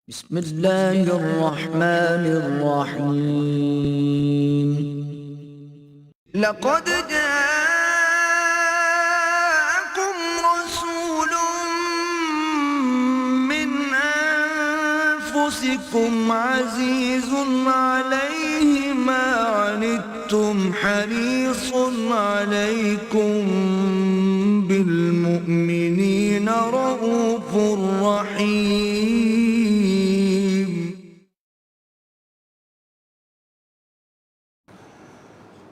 بسم اللہ الرحمن الرحیم لقد جاءكم رسول من انفسكم عزيز عليه ما عنتم حريص عليكم بالمؤمنين رؤوف رحيم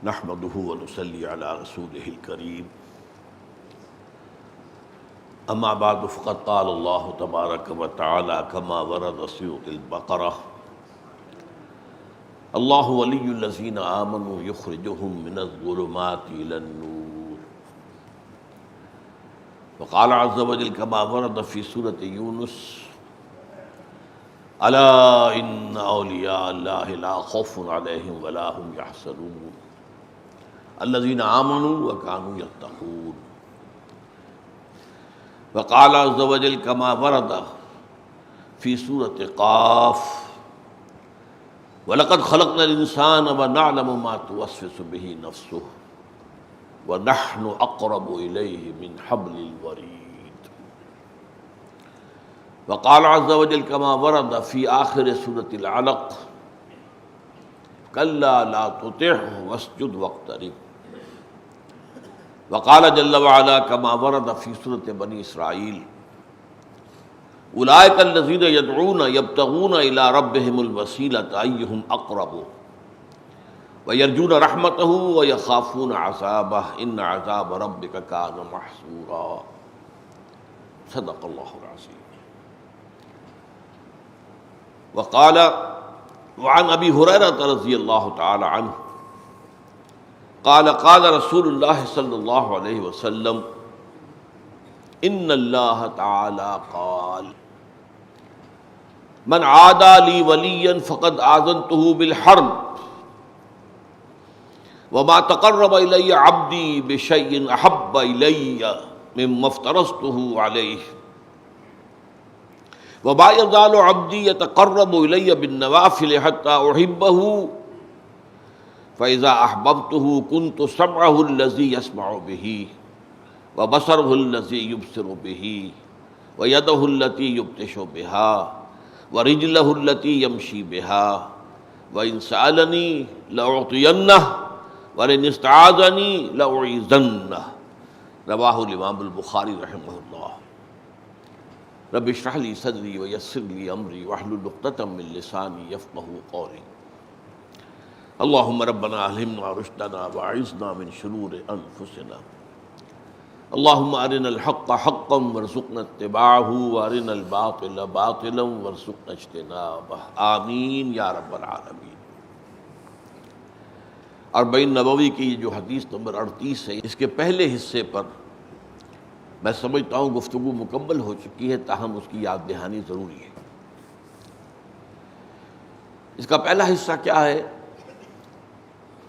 نحمده ونصلي على رسوله الكريم اما بعد فقد قال الله تبارك وتعالى كما ورد سورة البقرة الله ولي الذين آمنوا يخرجهم من الظلمات إلى النور وقال عز وجل كما ورد في سورة يونس ألا إن أولياء الله لا خوف عليهم ولا هم يحزنون الذين آمنوا وكانوا يتقون وقال عز وجل كما ورد في سورة قاف وَلَقَدْ خَلَقْنَا الْإِنسَانَ وَنَعْلَمُ مَا تُوَسْوِسُ بِهِ نَفْسُهُ وَنَحْنُ أَقْرَبُ إِلَيْهِ مِنْ حَبْلِ الْوَرِيدِ وقال عز وجل كما ورد في آخر سورة العلق كلا لا تطعه واسجد واقترب وقال جل وعلا كما ورد في سورة بني إسرائيل أولئك الذين يدعون يبتغون إلى ربهم الوسيلة أيهم أقرب ويرجون رحمته ويخافون عذابه إن عذاب ربك كان محذورا صدق الله العظيم وقال وعن أبي هريرة رضي الله تعالى عنه قال قال رسول الله صلى الله عليه وسلم إن الله تعالى قال من عادى لي وليا فقد آذنته بالحرب وما تقرب إلي عبدي بشيء أحب إلي مما افترضته عليه وما يزال عبدي يتقرب إلي بالنوافل حتى أحبه فإذا أحببته كنت سمعه الذي يسمع به وبصره الذي يبصر به ويده التي يبطش بها ورجله التي يمشي بها وإن سألني لأعطينه وإن استعاذني لأعيذنه رواه الإمام البخاري رحمه الله رب اشرح لي صدري ويسر لي أمري واحلل عقدة من لساني يفقهوا قولي اللهم ربنا ألهمنا رشدنا وأعذنا من شرور أنفسنا اللهم أرنا الحق حقا وارزقنا اتباعه وأرنا الباطل باطلا وارزقنا اجتنابه آمین یا رب العالمین۔ اربعین نبوی کی یہ جو حدیث نمبر 38 ہے، اس کے پہلے حصے پر میں سمجھتا ہوں گفتگو مکمل ہو چکی ہے، تاہم اس کی یاد دہانی ضروری ہے۔ اس کا پہلا حصہ کیا ہے؟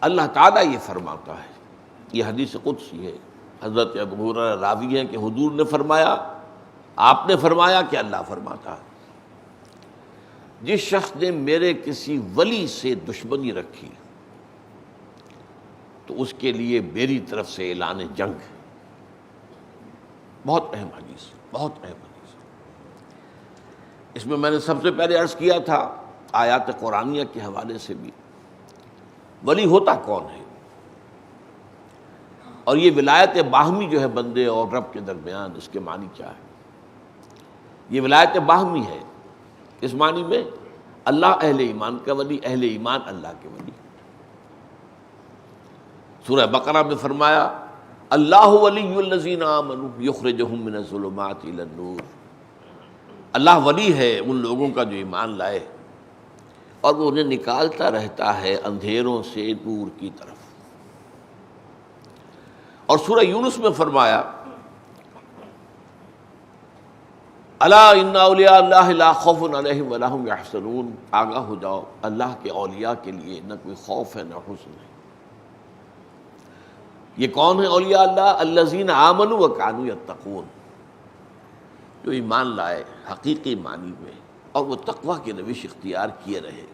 اللہ تعالیٰ یہ فرماتا ہے، یہ حدیث قدسی ہے، حضرت ابو ہریرہ راوی ہیں کہ حضور نے فرمایا، آپ نے فرمایا کہ اللہ فرماتا ہے جس شخص نے میرے کسی ولی سے دشمنی رکھی تو اس کے لیے میری طرف سے اعلان جنگ ہے۔ بہت اہم حدیث، بہت اہم حدیث۔ اس میں نے سب سے پہلے عرض کیا تھا آیات قرآنیہ کے حوالے سے بھی، ولی ہوتا کون ہے اور یہ ولایت باہمی جو ہے بندے اور رب کے درمیان، اس کے معنی کیا ہے؟ یہ ولایت باہمی ہے، اس معنی میں اللہ اہل ایمان کا ولی، اہل ایمان اللہ کے ولی۔ سورہ بقرہ میں فرمایا اللہ ولی الذین آمنوا یخرجہم من الظلمات الی النور، اللہ ولی ہے ان لوگوں کا جو ایمان لائے اور وہ انہیں نکالتا رہتا ہے اندھیروں سے نور کی طرف۔ اور سورہ یونس میں فرمایا الا ان اولیاء اللہ لا خوف علیہم ولا هم یحزنون، آگاہ ہو جاؤ اللہ کے اولیاء کے لیے نہ کوئی خوف ہے نہ حزن ہے۔ یہ کون ہے اولیاء اللہ؟ الذین آمنوا وکانوا یتقون، جو ایمان لائے حقیقی معنی میں اور وہ تقوی کی روش اختیار کیے رہے.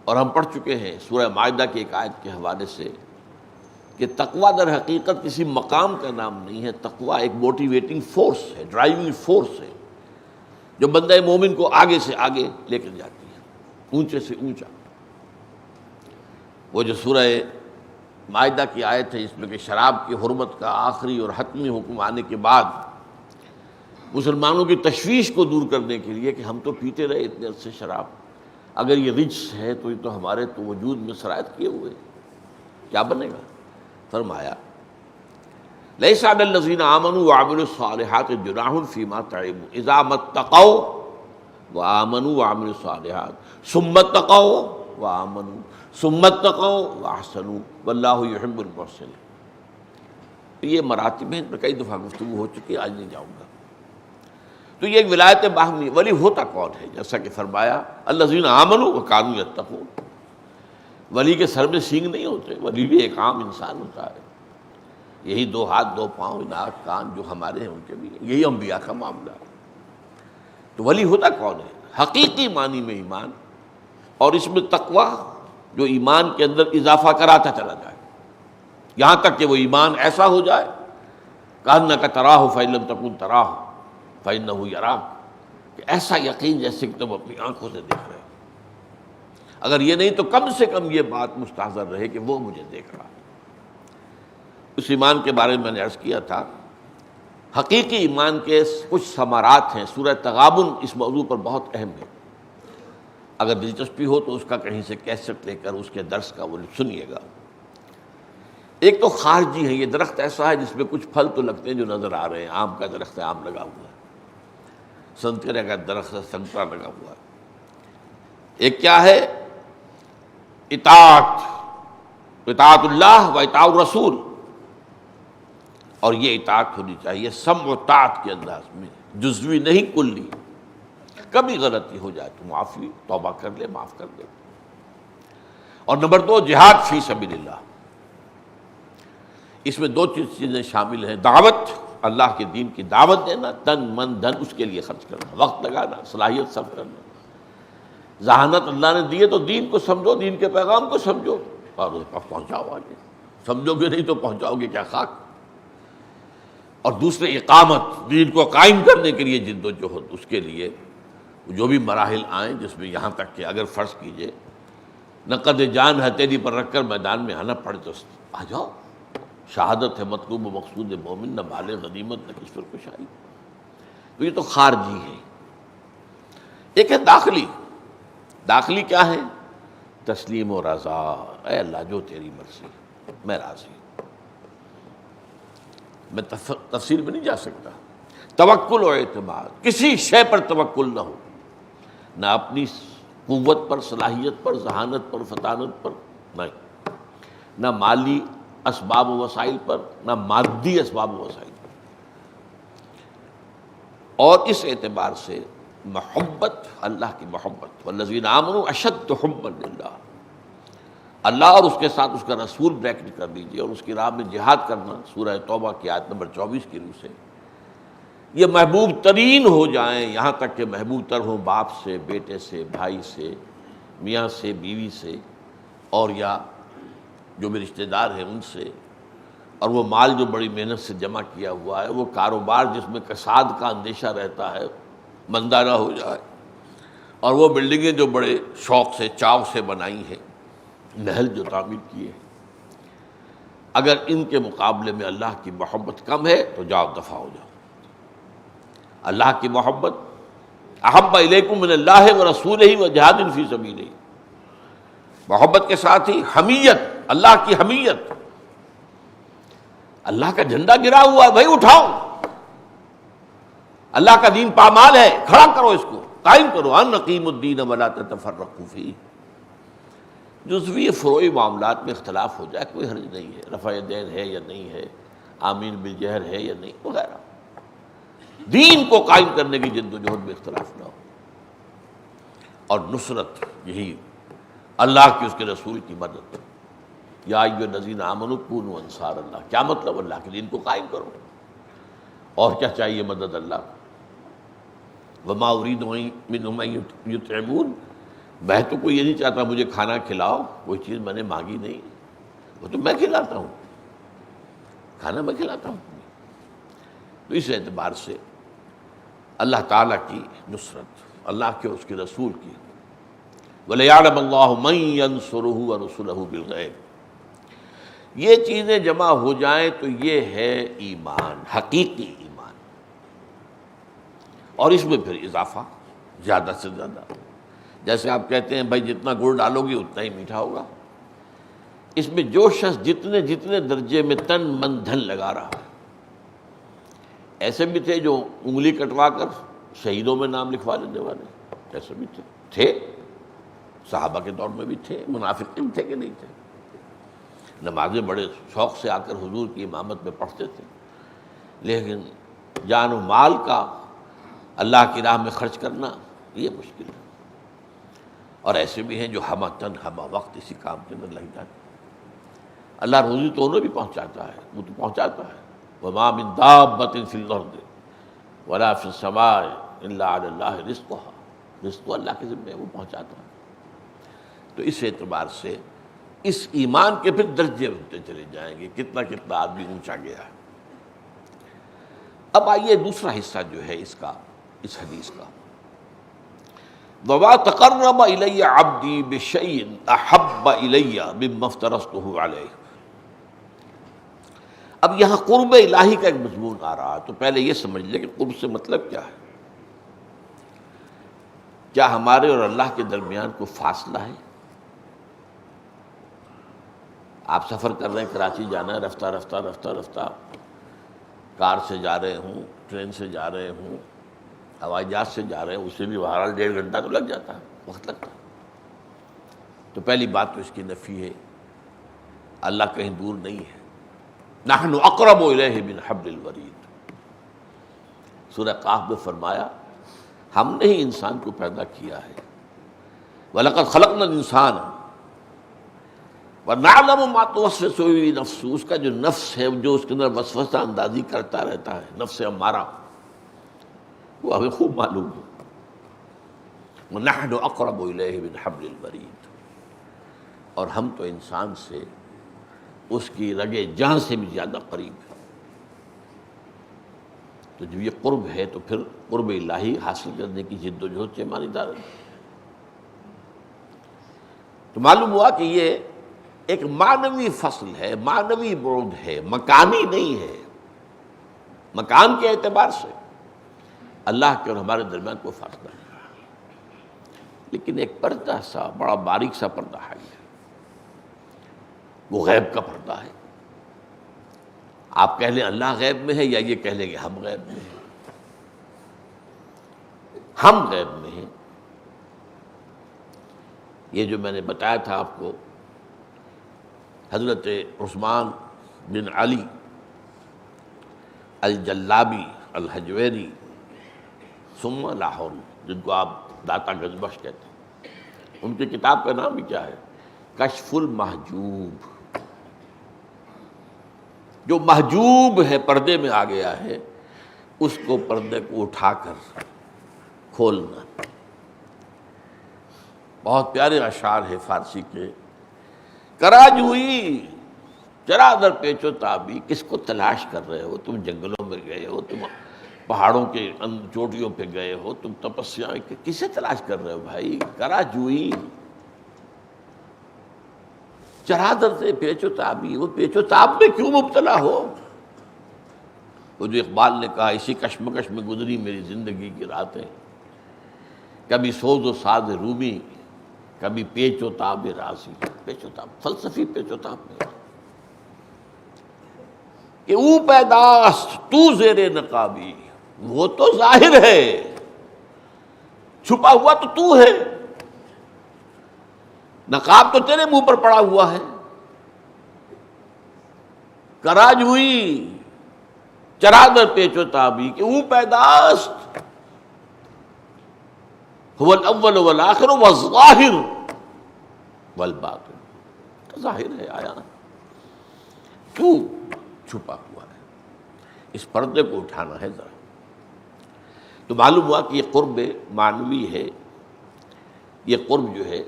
اور ہم پڑھ چکے ہیں سورہ مائدہ کی ایک آیت کے حوالے سے کہ تقوی در حقیقت کسی مقام کا نام نہیں ہے. تقوی ایک موٹیویٹنگ فورس ہے، ڈرائیونگ فورس ہے، جو بندہ مومن کو آگے سے آگے لے کر جاتی ہے، اونچے سے اونچا. وہ جو سورہ مائدہ کی آیت ہے اس میں کہ شراب کی حرمت کا آخری اور حتمی حکم آنے کے بعد مسلمانوں کی تشویش کو دور کرنے کے لیے کہ ہم تو پیتے رہے اتنے عرصے شراب، اگر یہ رجس ہے تو یہ تو ہمارے تو وجود میں سرایت کیے ہوئے، کیا بنے گا؟ فرمایا لیس علی الذین آمنوا وعملوا الصالحات جناح فیما طعموا اذا ما اتقوا وآمنوا وعملوا الصالحات ثم اتقوا وآمنوا ثم اتقوا واحسنوا واللہ یحب المحسنین. یہ مراتب ہیں، ان پر کئی دفعہ گفتگو ہو چکی ہے، آج نہیں جاؤں گا. تو یہ ایک ولایت باہمی. ولی ہوتا کون ہے؟ جیسا کہ فرمایا الذین آمنوا وکانوا یتقون. ولی کے سر میں سینگ نہیں ہوتے، ولی بھی ایک عام انسان ہوتا ہے. یہی 2 ہاتھ 2 پاؤں ناک کان جو ہمارے ہیں ان کے بھی، یہی انبیاء کا معاملہ ہے. تو ولی ہوتا کون ہے؟ حقیقی معنی میں ایمان، اور اس میں تقویٰ جو ایمان کے اندر اضافہ کراتا چلا جائے یہاں تک کہ وہ ایمان ایسا ہو جائے کأنک تراہ فإن لم تکن تراہ فإنہ یراک، کہ ایسا یقین جیسے کہ تم اپنی آنکھوں سے دیکھ رہے ہو. اگر یہ نہیں تو کم سے کم یہ بات مستحضر رہے کہ وہ مجھے دیکھ رہا ہے. اس ایمان کے بارے میں میں نے عرض کیا تھا، حقیقی ایمان کے کچھ ثمرات ہیں. سورہ تغابن اس موضوع پر بہت اہم ہے. اگر دلچسپی ہو تو اس کا کہیں سے کیسٹ لے کر اس کے درس کا وہ سنیے گا. ایک تو خارجی ہے، یہ درخت ایسا ہے جس میں کچھ پھل تو لگتے ہیں جو نظر آ رہے ہیں. آم کا درخت ہے، آم لگا ہوا ہے. سنترے کا درخت ہے، سنترا لگا ہوا ہے. ایک کیا ہے؟ اطاعت اللہ و اطاعت الرسول. اور یہ اطاعت ہونی چاہیے سمع و طاعت کے انداز میں، جزوی نہیں کلی. کبھی غلطی ہو جائے تو معافی، توبہ کر لے، معاف کر دے. اور نمبر 2 جہاد فی سبیل اللہ. اس میں 2 چیزیں شامل ہیں. دعوت، اللہ کے دین کی دعوت دینا، تن من دھن اس کے لیے خرچ کرنا، وقت لگانا، صلاحیت صرف کرنا. ذہانت اللہ نے دی ہے تو دین کو سمجھو، دین کے پیغام کو سمجھو اور اس پر پہنچاؤ آگے. سمجھو گے نہیں تو پہنچاؤ گے کیا خاک. اور دوسرے اقامت، دین کو قائم کرنے کے لیے جد و جہد. اس کے لیے جو بھی مراحل آئیں، جس میں یہاں تک کہ اگر فرض کیجئے نقد جان ہتھیلی پر رکھ کر میدان میں آنا پڑے تو آ جاؤ. شہادت ہے مطلوب و مقصود مومن، نہ مال غنیمت نہ کس پر کشائی. تو یہ تو خارجی ہے. ایک ہے داخلی. داخلی کیا ہے؟ تسلیم و رضا. اے اللہ جو تیری مرضی، میں راضی. میں تفصیل میں نہیں جا سکتا. توکل و اعتماد، کسی شے پر توکل نہ ہو، نہ اپنی قوت پر، صلاحیت پر، ذہانت پر، فطانت پر، نہیں. نہ مالی اسباب و وسائل پر، نہ مادی اسباب و وسائل پر. اور اس اعتبار سے محبت، اللہ کی محبت، والذین آمنوا اشد حبا للہ. اللہ اور اس کے ساتھ اس کا رسول بریکٹ کر لیجیے، اور اس کی راہ میں جہاد کرنا، سورہ توبہ کی آیت نمبر 24 کی روح سے یہ محبوب ترین ہو جائیں. یہاں تک کہ محبوب تر ہوں باپ سے، بیٹے سے، بھائی سے، میاں سے، بیوی سے، اور یا جو بھی رشتہ دار ہیں ان سے. اور وہ مال جو بڑی محنت سے جمع کیا ہوا ہے، وہ کاروبار جس میں کساد کا اندیشہ رہتا ہے مندہ نہ ہو جائے، اور وہ بلڈنگیں جو بڑے شوق سے، چاو سے بنائی ہیں، محل جو تعمیر کیے ہیں، اگر ان کے مقابلے میں اللہ کی محبت کم ہے تو جاؤ دفع ہو جاؤ. اللہ کی محبت احب الیکم من اللہ و رسولہ و جہاد فی سبیلہ. محبت کے ساتھ ہی حمیت، اللہ کی حمیت. اللہ کا جھنڈا گرا ہوا ہے بھائی، اٹھاؤ. اللہ کا دین پامال ہے، کھڑا کرو، اس کو قائم کرو. ان اقیموا الدین ولا تتفرقوا فیہ. جزوی فروعی معاملات میں اختلاف ہو جائے کوئی حرج نہیں ہے. رفع دین ہے یا نہیں ہے، آمین بالجہر ہے یا نہیں، وغیرہ. دین کو قائم کرنے کی جد و جہد میں اختلاف نہ ہو. اور نصرت، یہی اللہ کی، اس کے رسول کی مدد. یا ایھا الذین آمنوا کونوا انصار اللہ. کیا مطلب؟ اللہ کے دین کو قائم کرو. اور کیا چاہیے؟ مدد اللہ. وما اريد منهم ان يطعمون، میں تو کوئی یہ نہیں چاہتا مجھے کھانا کھلاؤ، کوئی چیز میں نے مانگی نہیں، وہ تو میں کھلاتا ہوں، کھانا میں کھلاتا ہوں۔ تو اس اعتبار سے اللہ تعالیٰ کی نصرت، اللہ کے اس کے رسول کی، وَلِيَعْلَمَ اللَّهُ مَن يَنصُرُهُ وَرُسُلَهُ بِالْغَيْبِ، یہ چیزیں جمع ہو جائیں تو یہ ہے ایمان، حقیقی ایمان، اور اس میں پھر اضافہ زیادہ سے زیادہ، جیسے آپ کہتے ہیں بھائی جتنا گڑ ڈالو گی اتنا ہی میٹھا ہوگا، اس میں جو شخص جتنے جتنے درجے میں تن من دھن لگا رہا ہے، ایسے بھی تھے جو انگلی کٹوا کر شہیدوں میں نام لکھوا لینے والے، ایسے بھی تھے صحابہ کے دور میں بھی تھے، منافقین تھے کہ نہیں تھے، نمازیں بڑے شوق سے آ کر حضور کی امامت میں پڑھتے تھے، لیکن جان و مال کا اللہ کی راہ میں خرچ کرنا یہ مشکل ہے، اور ایسے بھی ہیں جو ہمہ تن ہمہ وقت اسی کام کے اندر لگ جاتے ہیں۔ اللہ روزی تو انہیں بھی پہنچاتا ہے، وہ تو پہنچاتا ہے، وَمَا مِن دَابَّةٍ فِي الْأَرْضِ وَلَا فِي السَّمَاءِ إِلَّا عَلَى اللَّهِ رِزْقُهَا، رزق اللہ کے ذمہ ہے، وہ پہنچاتا ہے۔ تو اس اعتبار سے اس ایمان کے پھر درجے ہوتے چلے جائیں گے، کتنا کتنا آدمی اونچا گیا ہے۔ اب آئیے دوسرا حصہ جو ہے اس کا، اس حدیث کا، وَمَا تَقَرَّبَ إِلَيَّ عَبْدِي بِشَيْءٍ أَحَبَّ إِلَيَّ مِمَّا افْتَرَضْتُهُ عَلَيْهِ۔ اب یہاں قرب الہی کا ایک مضمون آ رہا ہے، تو پہلے یہ سمجھ لیں کہ قرب سے مطلب کیا ہے۔ کیا ہمارے اور اللہ کے درمیان کوئی فاصلہ ہے؟ آپ سفر کر رہے ہیں، کراچی جانا ہے، رفتہ رفتہ رفتہ رفتہ کار سے جا رہے ہوں، ٹرین سے جا رہے ہوں، ہوائی جہاز سے جا رہے ہیں، اسے بھی بہرحال 1.5 گھنٹہ تو لگ جاتا ہے، وقت لگتا ہے۔ تو پہلی بات تو اس کی نفی ہے، اللہ کہیں دور نہیں ہے، نحن اقرب الیہ من حبل الورید۔ سورہ قاف میں فرمایا ہم نے ہی انسان کو پیدا کیا ہے، وَلَقَدْ خَلَقْنَا الْإِنسَانَ وَنَعْلَمُ مَا تُوَسْوِسُ بِهِ نَفْسُهُ، اس کا جو نفس ہے، جو اس کے اندر وسوسہ اندازی کرتا رہتا ہے، نفس امارہ، وہ ہمیں خوب معلوم ہے۔ وَنَحْنُ أَقْرَبُ إِلَيْهِ مِنْ حَبْلِ الْوَرِيدِ، اور ہم تو انسان سے اس کی رگے جان سے بھی زیادہ قریب ہے۔ تو جب یہ قرب ہے تو پھر قرب الہی حاصل کرنے کی جد و جہد سے مانی دار ہے۔ تو معلوم ہوا کہ یہ ایک معنوی فصل ہے، معنوی بعد ہے، مکانی نہیں ہے۔ مکان کے اعتبار سے اللہ کے اور ہمارے درمیان کوئی فاصلہ نہیں، لیکن ایک پردہ سا، بڑا باریک سا پردہ ہے، وہ غیب کا پردہ ہے۔ آپ کہہ لیں اللہ غیب میں ہے، یا یہ کہہ لیں کہ ہم غیب میں ہیں۔ ہم غیب میں ہیں، یہ جو میں نے بتایا تھا آپ کو، حضرت عثمان بن علی الجلابی الحجویری ثم لاہوری، جن کو آپ داتا گنجبخش کہتے ہیں، ان کی کتاب کا نام بھی کیا ہے؟ کشف المحجوب۔ جو محجوب ہے، پردے میں آ گیا ہے، اس کو پردے کو اٹھا کر کھولنا۔ بہت پیارے اشعار ہے فارسی کے، کراج ہوئی چرا در پیچ و تابی، کس کو تلاش کر رہے ہو تم؟ جنگلوں میں گئے ہو تم، پہاڑوں کے چوٹیوں پہ گئے ہو تم، تپسیا کسے تلاش کر رہے ہو بھائی؟ کراج ہوئی چرادر سے پیچ و تابی، وہ پیچ و تاب میں کیوں مبتلا ہو؟ وہ جو اقبال نے کہا، اسی کشمکش میں گزری میری زندگی کی راتیں، کبھی سوز و ساز رومی، کبھی پیچ و تاب رازی۔ پیچ و تاب، فلسفی پیچ و تاب میں کہ او پیداست تو زیر نقابی، وہ تو ظاہر ہے، چھپا ہوا تو ہے، نقاب تو تیرے منہ پر پڑا ہوا ہے۔ کراج ہوئی چرادر پیچ و تابی کہ او پیداست هو الاول والآخر والظاہر والباطن، ظاہر ہے، آیا تو چھپا ہوا ہے، اس پردے کو اٹھانا ہے ذرا۔ تو معلوم ہوا کہ یہ قرب معنوی ہے، یہ قرب جو ہے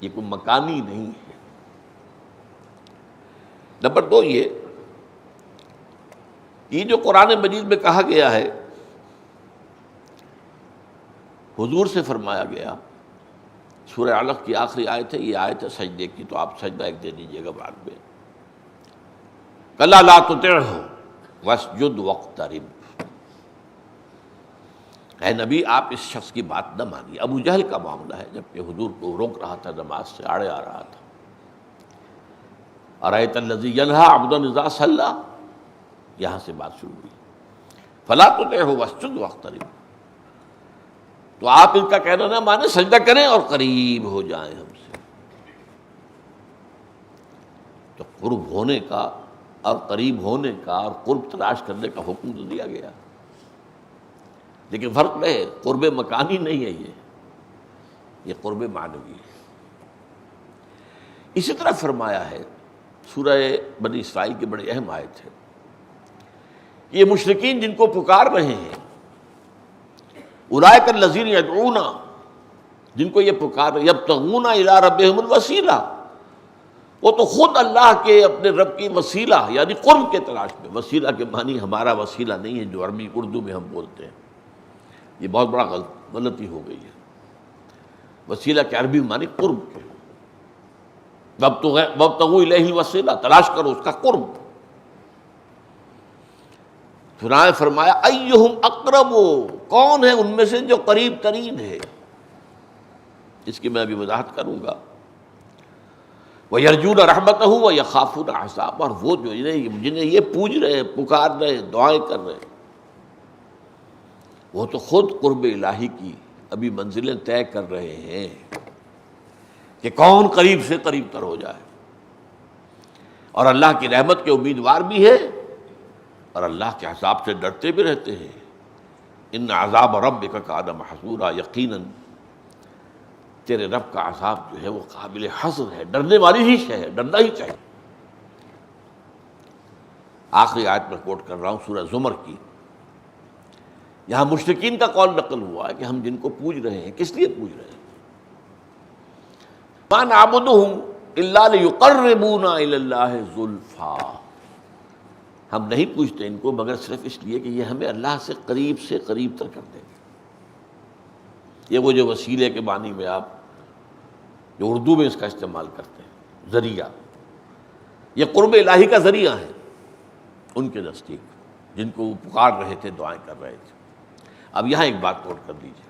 یہ کوئی مکانی نہیں ہے۔ نمبر 2 یہ جو قرآن مجید میں کہا گیا ہے، حضور سے فرمایا گیا، سورہ علق کی آخری آیت ہے، یہ آیت ہے سجدے کی، تو آپ سجدہ ایک دے دیجیے گا بعد میں۔ کلا لا تطعہ واسجد واقترب، اے نبی آپ اس شخص کی بات نہ مانیے۔ ابو جہل کا معاملہ ہے، جب کہ حضور کو روک رہا تھا، نماز سے آڑے آ رہا تھا۔ ارأیت الذی ینہی عبدا اذا صلی، یہاں سے بات شروع ہوئی، فلا تطعہ واسجد واقترب، تو آپ ان کا کہنا نہ مانیں، سجدہ کریں اور قریب ہو جائیں ہم سے۔ تو قرب ہونے کا اور قریب ہونے کا اور قرب تلاش کرنے کا حکم تو دیا گیا، لیکن فرق ہے، قرب مکانی نہیں ہے، یہ قرب معنوی ہے۔ اسی طرح فرمایا ہے، سورہ بنی اسرائیل کی بڑی اہم آیت ہے، یہ مشرکین جن کو پکار رہے ہیں، اولئک الذین یدعون، جن کو یہ پکار رہے، یبتغون الی ربہم الوسیلہ، وہ تو خود اللہ کے اپنے رب کی وسیلہ یعنی قرب کے تلاش میں۔ وسیلہ کے معنی ہمارا وسیلہ نہیں ہے جو عربی اردو میں ہم بولتے ہیں، یہ بہت بڑا غلطی ہو گئی ہے۔ وسیلہ کے عربی معنی قرب کے، وابتغوا الیہ الوسیلہ، تلاش کرو اس کا قرب۔ پھر فرمایا ایہم اقرب، کون ہے ان میں سے جو قریب ترین ہے، اس کی میں ابھی وضاحت کروں گا۔ وَيَرْجُونَ رَحْمَتَهُ وَيَخَافُونَ عَذَابَهُ، اور وہ جو جنہیں یہ پوج رہے ہیں، پکار رہے ہیں، دعائیں کر رہے ہیں، وہ تو خود قرب الہی کی ابھی منزلیں طے کر رہے ہیں کہ کون قریب سے قریب تر ہو جائے، اور اللہ کی رحمت کے امیدوار بھی ہے اور اللہ کے عذاب سے ڈرتے بھی رہتے ہیں۔ ان عذاب ربک کان محذورا، یقیناً تیرے رب کا عذاب جو ہے وہ قابل حذر ہے، ڈرنے والی ہی شے ہے، ڈرنا ہی چاہیے۔ آخری آیت میں کوٹ کر رہا ہوں سورہ زمر کی، یہاں مشرکین کا قول نقل ہوا ہے کہ ہم جن کو پوج رہے ہیں، کس لیے پوج رہے ہیں؟ ما نعبدہم الا لیقربونا الی اللہ زلفیٰ، ہم نہیں پوچھتے ان کو مگر صرف اس لیے کہ یہ ہمیں اللہ سے قریب تر کر دیں۔ یہ وہ جو وسیلے کے معنی میں آپ جو اردو میں اس کا استعمال کرتے ہیں، ذریعہ، یہ قرب الہی کا ذریعہ ہے ان کے نزدیک، جن کو وہ پکار رہے تھے، دعائیں کر رہے تھے۔ اب یہاں ایک بات نوٹ کر دیجیے،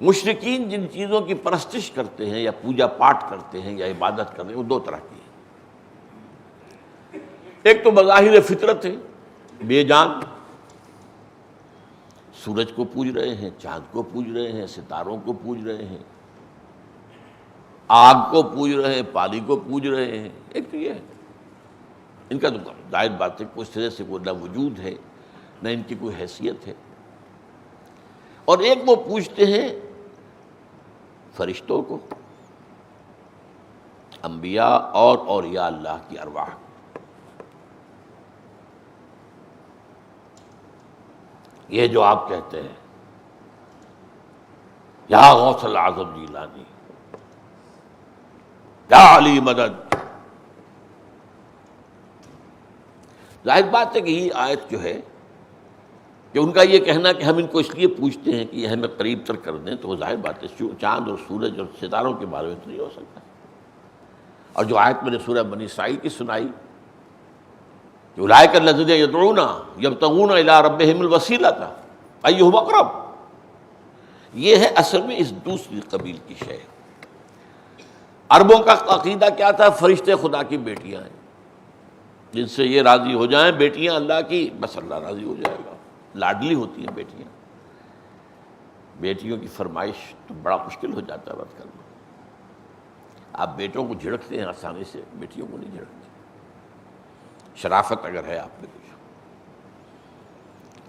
مشرکین جن چیزوں کی پرستش کرتے ہیں یا پوجا پاٹ کرتے ہیں یا عبادت کرتے ہیں، وہ دو طرح کی ہیں۔ ایک تو بظاہر فطرت ہے، بے جان، سورج کو پوج رہے ہیں، چاند کو پوج رہے ہیں، ستاروں کو پوج رہے ہیں، آگ کو پوج رہے ہیں، پانی کو پوج رہے ہیں۔ ایک تو یہ ہے، ان کا تو ظاہر بات ہے کوئی طرح سے کوئی نہ وجود ہے نہ ان کی کوئی حیثیت ہے۔ اور ایک وہ پوجتے ہیں فرشتوں کو، انبیاء اور اولیاء اللہ کی ارواح۔ یہ جو آپ کہتے ہیں یا غوث العظم جیلانی، یا علی مدد، ظاہر بات ہے کہ یہ آیت جو ہے کہ ان کا یہ کہنا کہ ہم ان کو اس لیے پوچھتے ہیں کہ یہ ہمیں قریب تر کر دیں، تو وہ ظاہر بات ہے چاند اور سورج اور ستاروں کے بارے میں تو نہیں ہو سکتا۔ اور جو آیت میں نے سورہ بنی اسرائیل کی سنائی، اولئک الذین یدعون یبتغون الی ربہم الوسیلۃ ایہم اقرب، یہ ہے اصل میں اس دوسری قبیل کی شے۔ عربوں کا عقیدہ کیا تھا؟ فرشتے خدا کی بیٹیاں ہیں، جن سے یہ راضی ہو جائیں بیٹیاں اللہ کی، بس اللہ راضی ہو جائے گا۔ لاڈلی ہوتی ہیں بیٹیاں، بیٹیوں کی فرمائش تو بڑا مشکل ہو جاتا ہے رد کرنا۔ آپ بیٹوں کو جھڑکتے ہیں آسانی سے، بیٹیوں کو نہیں جھڑکتے، شرافت اگر ہے آپ میں کچھ۔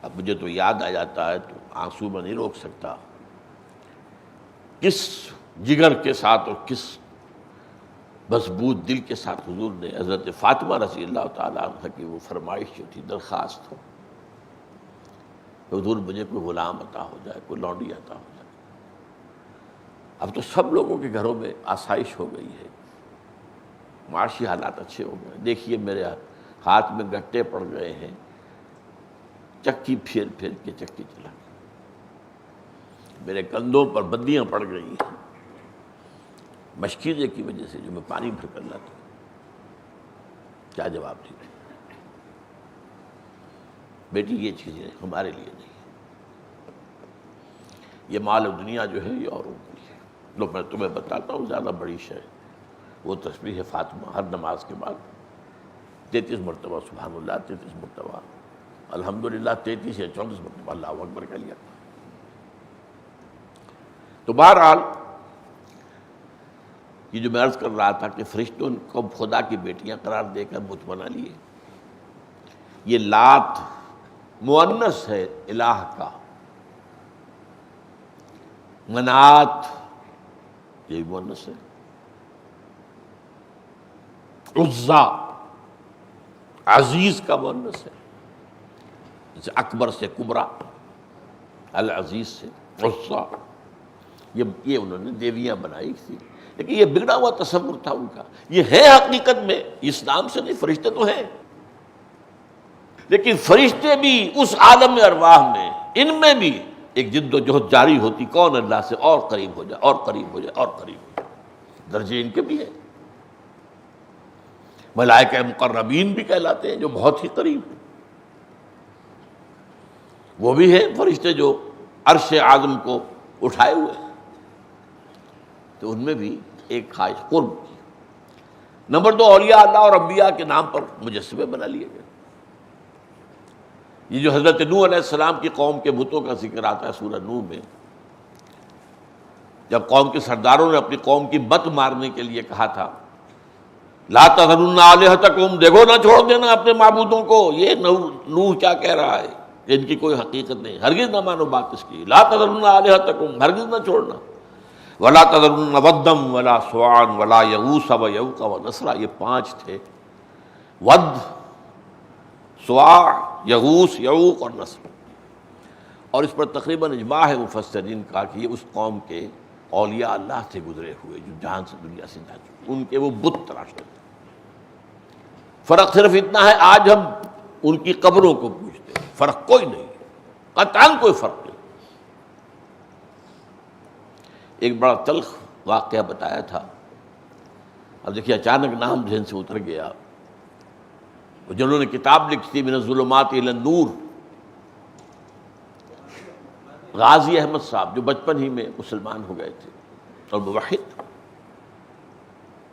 اب مجھے تو یاد آ جاتا ہے تو آنسو میں نہیں روک سکتا، کس جگر کے ساتھ اور کس مضبوط دل کے ساتھ حضور نے حضرت فاطمہ رضی اللہ تعالیٰ عنہ کی وہ فرمائش جو تھی، درخواست ہو حضور مجھے کوئی غلام عطا ہو جائے، کوئی لونڈی عطا ہو جائے۔ اب تو سب لوگوں کے گھروں میں آسائش ہو گئی ہے، معاشی حالات اچھے ہو گئے۔ دیکھیے میرے ہاتھ میں گٹے پڑ گئے ہیں، چکی پھیر پھیر کے چکی چلا، میرے کندھوں پر بندیاں پڑ گئی ہیں مشکیزے کی وجہ سے جو میں پانی بھر کر لاتا ہوں۔ کیا جواب دیں؟ بیٹی یہ چیزیں ہمارے لیے نہیں، یہ مال و دنیا جو ہے یہ اوروں کے لیے۔ لو میں تمہیں بتاتا ہوں زیادہ بڑی شے، وہ تسبیح فاطمہ ہر نماز کے بعد 33 مرتبہ سبحان اللہ، 33 مرتبہ الحمدللہ، 33 یا 34 مرتبہ اللہ اکبر کہہ لیا۔ تو بہرحال یہ جو میں عرض کر رہا تھا کہ فرشتوں کو خدا کی بیٹیاں قرار دے کر بت بنا لیے، یہ لات مؤنث ہے الہ کا، منات یہ مؤنث ہے، عزا عزیز کا مؤنث ہے، جیسے اکبر سے کبرا، العزیز سے عزا، یہ انہوں نے دیویاں بنائی تھی، لیکن یہ بگڑا ہوا تصور تھا ان کا۔ یہ ہے حقیقت میں اسلام سے نہیں، فرشتے تو ہیں، لیکن فرشتے بھی اس عالم ارواح میں، ان میں بھی ایک جد و جہد جاری ہوتی، کون اللہ سے اور قریب ہو جائے، اور قریب ہو جائے، اور قریب ہو جائے۔ درجے ان کے بھی ہیں، ملائکہ مقربین بھی کہلاتے ہیں جو بہت ہی قریب ہیں، وہ بھی ہیں فرشتے جو عرش اعظم کو اٹھائے ہوئے ہیں، تو ان میں بھی ایک خواہش قرب کی۔ نمبر 2، اولیاء اللہ اور انبیاء کے نام پر مجسمے بنا لیے گئے۔ یہ جو حضرت نوح علیہ السلام کی قوم کے بتوں کا ذکر آتا ہے سورہ نوح میں، جب قوم کے سرداروں نے اپنی قوم کی بت مارنے کے لیے کہا تھا لا تذرن آلہتکم، دیکھو نہ چھوڑ دینا اپنے معبودوں کو، یہ نوح کیا کہہ رہا ہے، ان کی کوئی حقیقت نہیں، ہرگز نہ مانو بات اس کی، لا تذرن آلہتکم، ہرگز نہ چھوڑنا، ولا تذرن ودم ولا سواعا ولا یغوث ویعوق ونسرا، یہ 5 تھے، ود، سواع، یغوث، یعوق اور نسر، اور اس پر تقریباً اجماع ہے مفسرین کا کہ یہ اس قوم کے اولیاء اللہ سے گزرے ہوئے جو جہان سے دنیا سے جا چکے، ان کے وہ بت تراشتے تھے۔ فرق صرف اتنا ہے آج ہم ان کی قبروں کو پوجتے ہیں، فرق کوئی نہیں، قطعاً کوئی فرق نہیں۔ ایک بڑا تلخ واقعہ بتایا تھا، اب دیکھیے اچانک نام ذہن سے اتر گیا، جنہوں نے کتاب لکھی تھی من الظلمات الی النور، غازی احمد صاحب جو بچپن ہی میں مسلمان ہو گئے تھے اور موحد،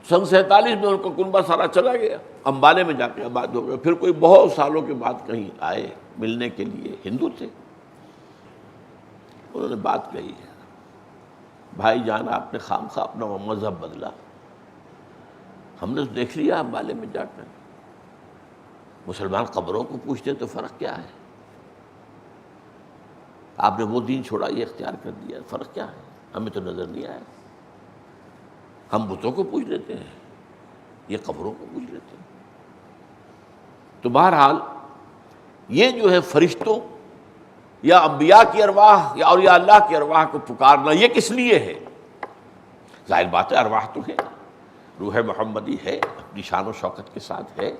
سن 47 میں ان کو کنبہ سارا چلا گیا، امبالے میں جا کے آباد ہو گئے، پھر کوئی بہت سالوں کے بعد کہیں آئے ملنے کے لیے، ہندو تھے، انہوں نے بات کہی ہے، بھائی جان آپ نے خامخواہ اپنا مذہب بدلا، ہم نے دیکھ لیا امبالے میں جا کر، مسلمان قبروں کو پوچھتے ہیں تو فرق کیا ہے؟ آپ نے وہ دین چھوڑا، یہ اختیار کر دیا، فرق کیا ہے؟ ہمیں تو نظر نہیں آیا، ہم بتوں کو پوچھ لیتے ہیں، یہ قبروں کو پوچھ لیتے ہیں۔ تو بہرحال یہ جو ہے فرشتوں یا انبیاء کی ارواح یا اولیاء اللہ کی ارواح کو پکارنا، یہ کس لیے ہے؟ ظاہر بات ہے ارواح تو ہے، روح محمدی ہے، اپنی شان و شوکت کے ساتھ ہے،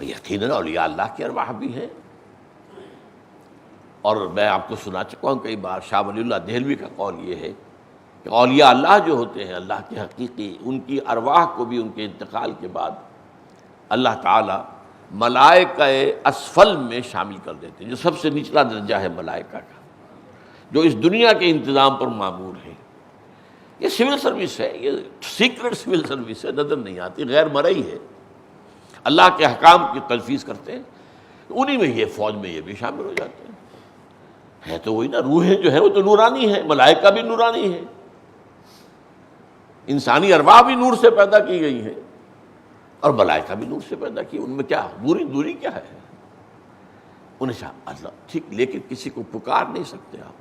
یقیناً اولیاء اللہ کی ارواح بھی ہیں، اور میں آپ کو سنا چکا ہوں کئی بار، شاہ ولی اللہ دہلوی کا قول یہ ہے کہ اولیاء اللہ جو ہوتے ہیں اللہ کے حقیقی، ان کی ارواح کو بھی ان کے انتقال کے بعد اللہ تعالیٰ ملائکہ اسفل میں شامل کر دیتے ہیں، جو سب سے نچلا درجہ ہے ملائکہ کا، جو اس دنیا کے انتظام پر مامور ہے۔ یہ سول سروس ہے، یہ سیکرٹ سول سروس ہے، نظر نہیں آتی، غیر مرئی ہے، اللہ کے احکام کی تنفیذ کرتے ہیں، انہی میں یہ فوج میں یہ بھی شامل ہو جاتے ہیں۔ ہے تو وہی نا، روحیں جو ہے وہ تو نورانی ہے، ملائکہ بھی نورانی ہے، انسانی ارواح بھی نور سے پیدا کی گئی ہیں، اور ملائکہ بھی نور سے پیدا کی، ان میں کیا دوری کیا ہے؟ انہیں اللہ ٹھیک، لیکن کسی کو پکار نہیں سکتے آپ،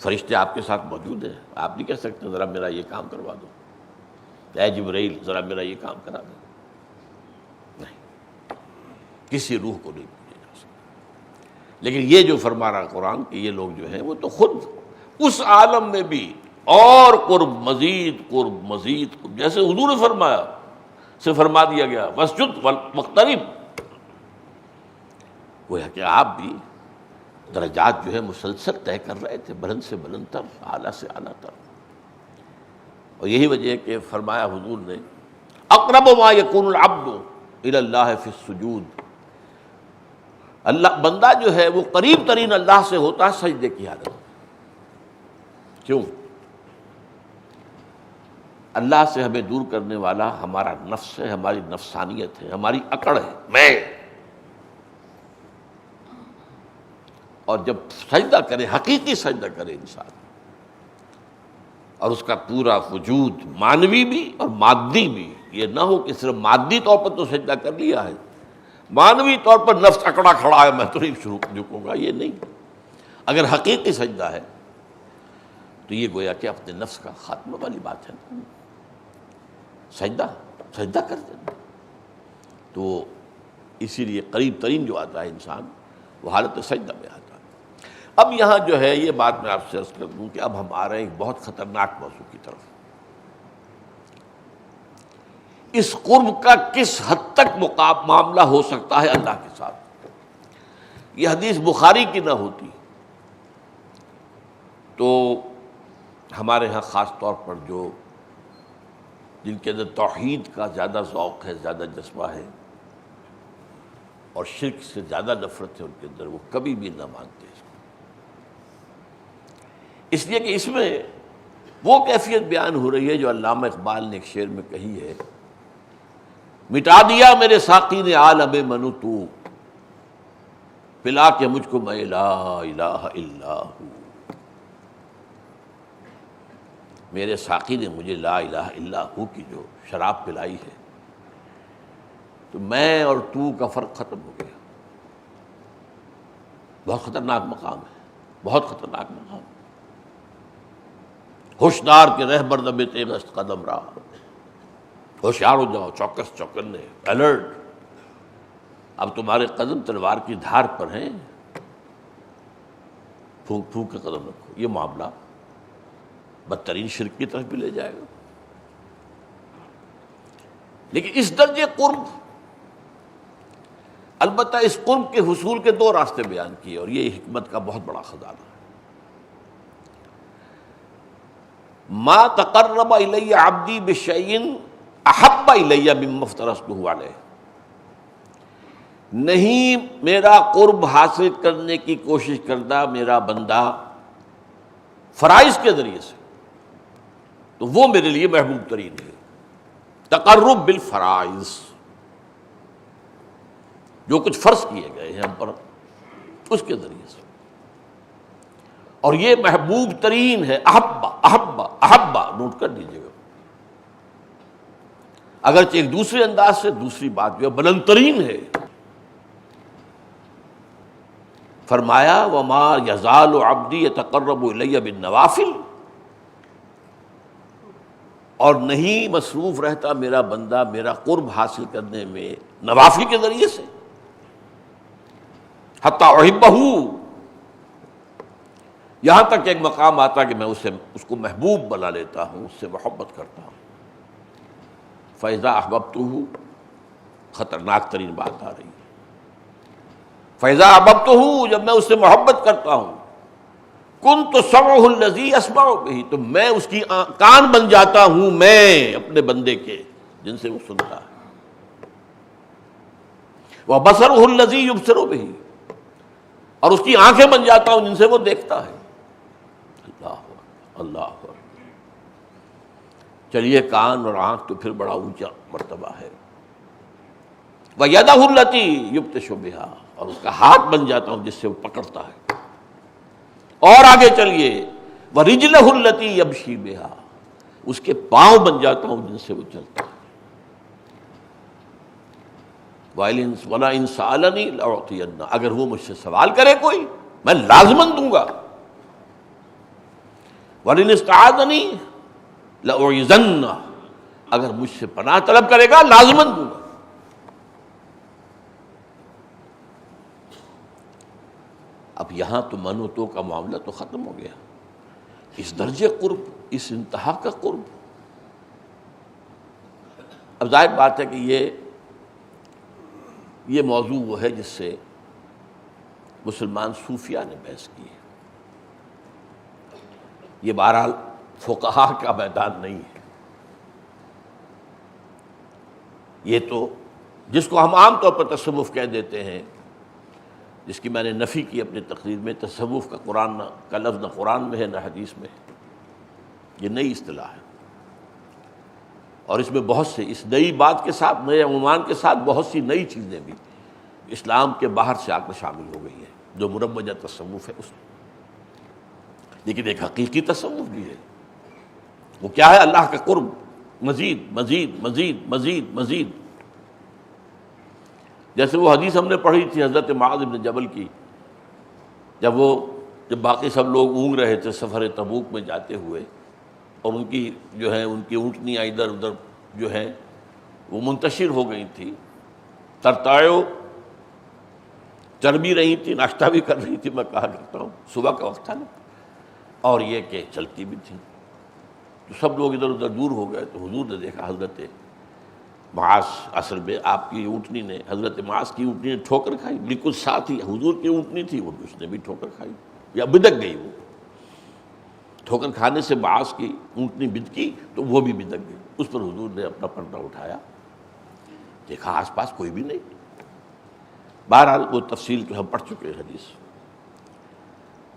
فرشتے آپ کے ساتھ موجود ہیں، آپ نہیں کہہ سکتے ذرا میرا یہ کام کروا دو، اے جبرائیل ذرا میرا یہ کام کرا دو، نہیں، کسی روح کو نہیں پوچھا جا سکتا۔ لیکن یہ جو فرما رہا قرآن کہ یہ لوگ جو ہیں وہ تو خود اس عالم میں بھی اور قرب مزید قرب مزید قرب، جیسے حضور نے فرمایا سے فرما دیا گیا واسجد واقترب، گویا کہ آپ بھی درجات جو ہے مسلسل طے کر رہے تھے، بلند سے بلند تر، اعلیٰ سے اعلیٰ تر. اور یہی وجہ ہے کہ فرمایا حضور نے اقرب ما یکون العبد الی اللہ فی السجود، اللہ بندہ جو ہے وہ قریب ترین اللہ سے ہوتا ہے سجدے کی حالت میں. کیوں؟ اللہ سے ہمیں دور کرنے والا ہمارا نفس ہے، ہماری نفسانیت ہے، ہماری اکڑ ہے، میں. اور جب سجدہ کرے، حقیقی سجدہ کرے انسان، اور اس کا پورا وجود مانوی بھی اور مادی بھی، یہ نہ ہو کہ صرف مادی طور پر تو سجدہ کر لیا ہے، مانوی طور پر نفس اکڑا کھڑا ہے، میں تو نہیں شروع جھکوں گا، یہ نہیں. اگر حقیقی سجدہ ہے تو یہ گویا کہ اپنے نفس کا خاتمہ والی بات ہے. سجدہ کر دینا. تو اسی لیے قریب ترین جو آتا ہے انسان وہ حالت سجدہ میں آتا ہے. اب یہاں جو ہے یہ بات میں آپ سے عرض کر دوں کہ اب ہم آ رہے ہیں ایک بہت خطرناک موضوع کی طرف. اس قرب کا کس حد تک معاملہ ہو سکتا ہے اللہ کے ساتھ. یہ حدیث بخاری کی نہ ہوتی تو ہمارے ہاں خاص طور پر جو جن کے اندر توحید کا زیادہ ذوق ہے، زیادہ جذبہ ہے، اور شرک سے زیادہ نفرت ہے ان کے اندر، وہ کبھی بھی نہ مانتے اس کو. اس لیے کہ اس میں وہ کیفیت بیان ہو رہی ہے جو علامہ اقبال نے ایک شعر میں کہی ہے، مٹا دیا میرے ساقی نے عالم منو تو، پلا کے مجھ کو میں لا الہ الا ہوں. میرے ساقی نے مجھے لا الہ الا ہو کی جو شراب پلائی ہے تو میں اور تو کا فرق ختم ہو گیا. بہت خطرناک مقام ہے، بہت خطرناک مقام. ہوشیار کے رہبر دب تیغست قدم رہا، ہوشیار ہو جاؤ، چوکس چوکنے، الرٹ. اب تمہارے قدم تلوار کی دھار پر ہیں، پھونک پھونک کے قدم رکھو. یہ معاملہ بدترین شرک کی طرف بھی لے جائے گا. لیکن اس درجے قرب، البتہ اس قرب کے حصول کے دو راستے بیان کیے، اور یہ حکمت کا بہت بڑا خزانہ ہے. ما تقرب الی عبدی بشیء احب الی مما افترضته علیہ، نہیں میرا قرب حاصل کرنے کی کوشش کردہ میرا بندہ فرائض کے ذریعے سے تو وہ میرے لیے محبوب ترین ہے. تقرب بالفرائض، جو کچھ فرض کیے گئے ہیں ہم پر اس کے ذریعے سے، اور یہ محبوب ترین ہے. احبا احبا احبا، نوٹ کر لیجیے گا. اگرچہ ایک دوسرے انداز سے دوسری بات جو ہے بلند ترین ہے. فرمایا وما یزال عبدی یتقرب الی بالنوافل، اور نہیں مصروف رہتا میرا بندہ میرا قرب حاصل کرنے میں نوافل کے ذریعے سے، حتی احبہ، یہاں تک کہ ایک مقام آتا کہ میں اس کو محبوب بنا لیتا ہوں، اس سے محبت کرتا ہوں. فَإِذَا أَحْبَبْتُهُ، خطرناک ترین بات آ رہی ہے. فَإِذَا أَحْبَبْتُهُ، جب میں اس سے محبت کرتا ہوں، كُنْتُ سَمْعُهُ الَّذِي يَسْمَعُ بِهِ، تو میں اس کی کان بن جاتا ہوں میں اپنے بندے کے جن سے وہ سنتا ہے. وَبَصَرُهُ الَّذِي يُبْصِرُ بِهِ، اور اس کی آنکھیں بن جاتا ہوں جن سے وہ دیکھتا ہے. اللہ اللہ. چلیے کان اور آنکھ تو پھر بڑا اونچا مرتبہ ہے. وَيَدَهُ الَّتِي يُبْطِشُ بِهَا، اور اس کا ہاتھ بن جاتا ہوں جس سے وہ پکڑتا ہے. اور آگے چلیے وَرِجْلَهُ الَّتِي يَمْشِي بِهَا، اس کے پاؤں بن جاتا ہوں جن سے وہ چلتا ہے. وَلَئِن سَأَلَنِي لَأُعْطِيَنَّهُ، اگر وہ مجھ سے سوال کرے کوئی میں لازماً دوں گا. وَلَئِنِ اسْتَعَاذَنِي لَأُعِيذَنَّهُ، اگر مجھ سے پناہ طلب کرے گا لازماً دوں گا. اب یہاں تو من و تو کا معاملہ تو ختم ہو گیا، اس درجے قرب، اس انتہا کا قرب۔ اب ظاہر بات ہے کہ یہ موضوع وہ ہے جس سے مسلمان صوفیہ نے بحث کی ہے، یہ بہرحال فقہا کا میدان نہیں ہے، یہ تو جس کو ہم عام طور پر تصوف کہہ دیتے ہیں، جس کی میں نے نفی کی اپنی تقریر میں، تصوف کا لفظ نہ قرآن میں ہے نہ حدیث میں ہے، یہ نئی اصطلاح ہے، اور اس میں بہت سے اس نئی بات کے ساتھ، نئے عنوان کے ساتھ بہت سی نئی چیزیں بھی اسلام کے باہر سے آ کر شامل ہو گئی ہیں، جو مروجہ تصوف ہے اس میں۔ لیکن ایک حقیقی تصوف بھی ہے، وہ کیا ہے؟ اللہ کا قرب، مزید مزید مزید مزید مزید۔ جیسے وہ حدیث ہم نے پڑھی تھی حضرت معاذ بن جبل کی، جب باقی سب لوگ اونگ رہے تھے سفر تبوک میں جاتے ہوئے، اور ان کی اونٹنیاں ادھر ادھر جو ہیں وہ منتشر ہو گئی تھی، ترتایو چر بھی رہی تھی، ناشتہ بھی کر رہی تھی، میں کہا کرتا ہوں صبح کا وقت تھا نا، اور یہ کہ چلتی بھی تھی، تو سب لوگ ادھر ادھر دور ہو گئے، تو حضور نے دیکھا حضرت معاذ، اصل میں آپ کی اونٹنی نے، حضرت معاذ کی اونٹنی نے ٹھوکر کھائی، بالکل ساتھ ہی حضور کی اونٹنی تھی، وہ اس نے بھی ٹھوکر کھائی یا بدک گئی، وہ ٹھوکر کھانے سے معاذ کی اونٹنی بدکی تو وہ بھی بدک گئی۔ اس پر حضور نے اپنا پردہ اٹھایا، دیکھا آس پاس کوئی بھی نہیں۔ بہرحال وہ تفصیل جو ہم پڑھ چکے ہیں حدیث،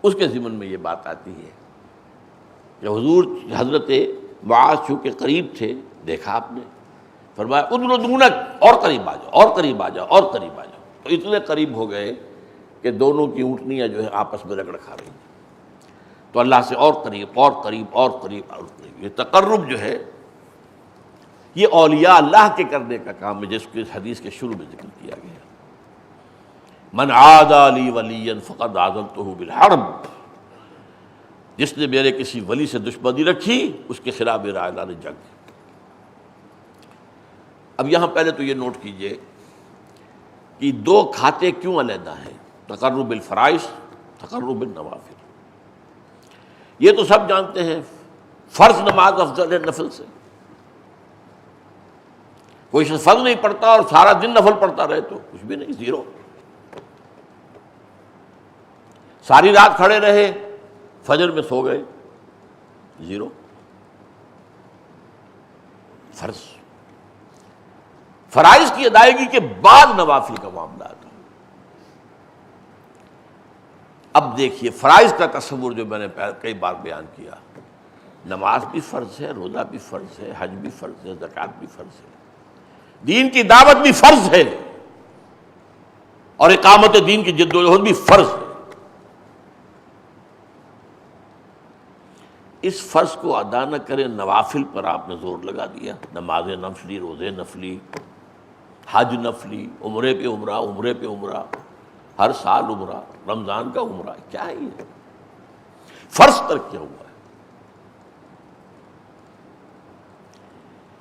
اس کے ضمن میں یہ بات آتی ہے کہ حضور حضرت معاذ چونکہ قریب تھے، دیکھا آپ نے، فرمایا ادنو دونک، اور قریب آ جاؤ، اور قریب آ جاؤ، اور قریب آ جاؤ، تو اتنے قریب ہو گئے کہ دونوں کی اونٹنیاں جو ہیں آپس میں رگڑ کھا رہی ہیں، تو اللہ سے اور قریب اور قریب اور قریب اور قریب۔ یہ تقرب جو ہے یہ اولیاء اللہ کے کرنے کا کام ہے، جس کو اس حدیث کے شروع میں ذکر کیا گیا، من عادى لی ولیا فقد آذنتہ بالحرب، جس نے میرے کسی ولی سے دشمنی رکھی اس کے خلاف میرا اعلان جنگ۔ اب یہاں پہلے تو یہ نوٹ کیجئے کہ دو کھاتے کیوں علیحدہ ہیں، تقرب بالفرائض، تقرب بالنوافل۔ یہ تو سب جانتے ہیں فرض نماز افضل ہے نفل سے، کوئی شخص فرض نہیں پڑھتا اور سارا دن نفل پڑھتا رہے تو کچھ بھی نہیں، زیرو۔ ساری رات کھڑے رہے، فجر میں سو گئے، زیرو۔ فرض، فرائض کی ادائیگی کے بعد نوافل کا معاملہ آتا ہے۔ اب دیکھیے فرائض کا تصور جو میں نے کئی بار بیان کیا، نماز بھی فرض ہے، روزہ بھی فرض ہے، حج بھی فرض ہے، زکوٰۃ بھی فرض ہے، دین کی دعوت بھی فرض ہے، اور اقامت دین کی جدوجہد بھی فرض ہے۔ اس فرض کو ادا نہ کرے، نوافل پر آپ نے زور لگا دیا، نماز نفلی، روزے نفلی، حج نفلی، عمرے پہ عمرہ، عمرے پہ عمرہ، ہر سال عمرہ، رمضان کا عمرہ، کیا ہے یہ؟ فرض ترک کیا ہوا ہے؟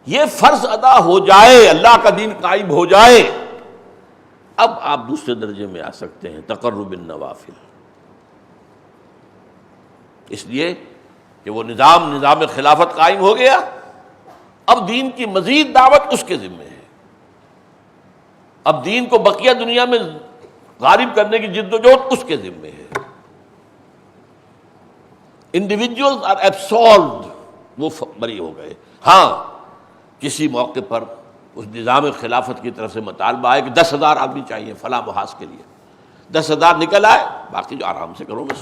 یہ فرض ادا ہو جائے، اللہ کا دین قائم ہو جائے، اب آپ دوسرے درجے میں آ سکتے ہیں، تقرب النوافل۔ اس لیے کہ وہ نظام خلافت قائم ہو گیا، اب دین کی مزید دعوت اس کے ذمہ ہے، اب دین کو بقیہ دنیا میں غالب کرنے کی جد و جہد اس کے ذمہ ہے۔ انڈیویجولز آر ایبسولوڈ، وہ بری ہو گئے۔ ہاں کسی موقع پر اس نظام خلافت کی طرف سے مطالبہ آئے کہ 10,000 آدمی چاہیے فلاں محاذ کے لیے، 10,000 نکل آئے، باقی جو آرام سے گھروں میں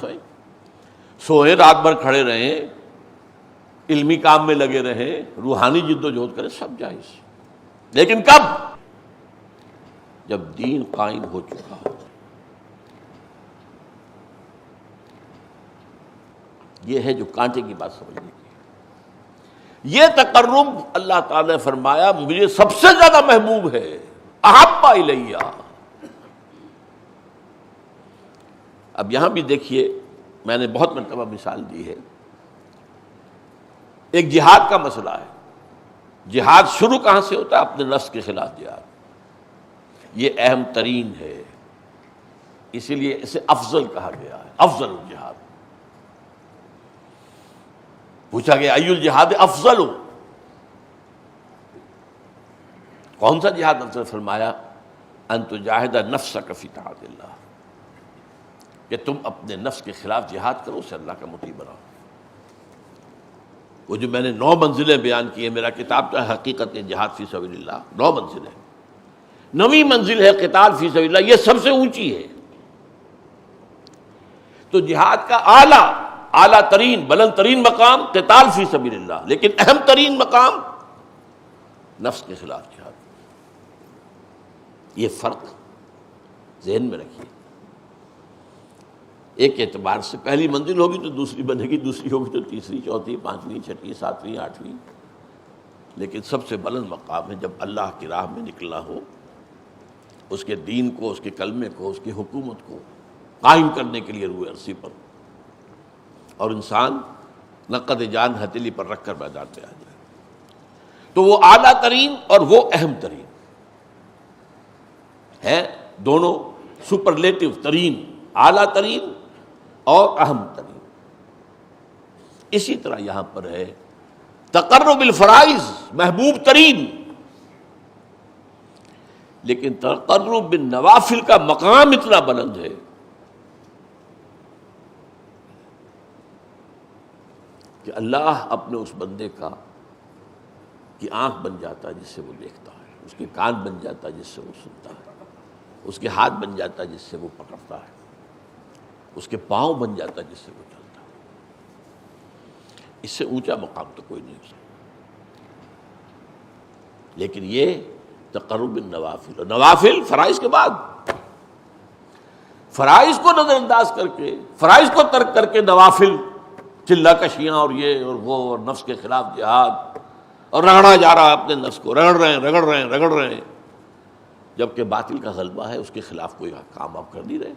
سوئیں، رات بھر کھڑے رہیں، علمی کام میں لگے رہیں، روحانی جد و جہد کریں، سب جائز، لیکن کب؟ جب دین قائم ہو چکا ہو۔ یہ ہے جو کانٹے کی بات سمجھنے کی۔ یہ تقرب اللہ تعالی نے فرمایا مجھے سب سے زیادہ محبوب ہے، احب الیہ۔ اب یہاں بھی دیکھیے، میں نے بہت مرتبہ مثال دی ہے، ایک جہاد کا مسئلہ ہے، جہاد شروع کہاں سے ہوتا ہے؟ اپنے نفس کے خلاف جہاد، یہ اہم ترین ہے، اسی لیے اسے افضل کہا گیا ہے، افضل الجہاد۔ پوچھا گیا ای الجہاد افضل، کون سا جہاد افضل؟ فرمایا ان تجاہد نفسک فی طاعت اللہ، کہ تم اپنے نفس کے خلاف جہاد کرو، اسے اللہ کا مطیع بناؤ۔ وہ جو میں نے 9 منزلیں بیان کی ہیں، میرا کتاب جو ہے حقیقت جہاد فی سبیل اللہ، 9 منزلیں، 9ویں منزل ہے قتال فی سبیل اللہ، یہ سب سے اونچی ہے۔ تو جہاد کا اعلیٰ ترین بلند ترین مقام قتال فی سبیل اللہ، لیکن اہم ترین مقام نفس کے خلاف جہاد۔ یہ فرق ذہن میں رکھیے۔ ایک اعتبار سے پہلی منزل ہوگی تو دوسری بنے گی، دوسری ہوگی تو تیسری، چوتھی، پانچویں، چھٹی، ساتویں، آٹھویں، لیکن سب سے بلند مقام ہے جب اللہ کی راہ میں نکلنا ہو، اس کے دین کو، اس کے کلمے کو، اس کی حکومت کو قائم کرنے کے لیے روئے عرصی پر، اور انسان نقد جان ہتھیلی پر رکھ کر میدان پہ آ جائے۔ تو وہ اعلیٰ ترین اور وہ اہم ترین ہے، دونوں سپرلیٹو ترین، اعلیٰ ترین اور اہم ترین۔ اسی طرح یہاں پر ہے تقرب الفرائض محبوب ترین، لیکن تقرب بالنوافل کا مقام اتنا بلند ہے کہ اللہ اپنے اس بندے کی آنکھ بن جاتا ہے جس سے وہ دیکھتا ہے، اس کے کان بن جاتا ہے جس سے وہ سنتا ہے، اس کے ہاتھ بن جاتا ہے جس سے وہ پکڑتا ہے، اس کے پاؤں بن جاتا ہے جس سے وہ چلتا ہے۔ اس سے اونچا مقام تو کوئی نہیں ہو سکتا۔ لیکن یہ تقرب النوافل، اور نوافل فرائض کے بعد، فرائض کو نظر انداز کر کے، فرائض کو ترک کر کے نوافل، چلہ کشیاں اور یہ اور وہ اور نفس کے خلاف جہاد، اور رگڑا جا رہا ہے اپنے نفس کو، رگڑ رہے ہیں، جبکہ باطل کا غلبہ ہے، اس کے خلاف کوئی کام آپ کر نہیں رہے۔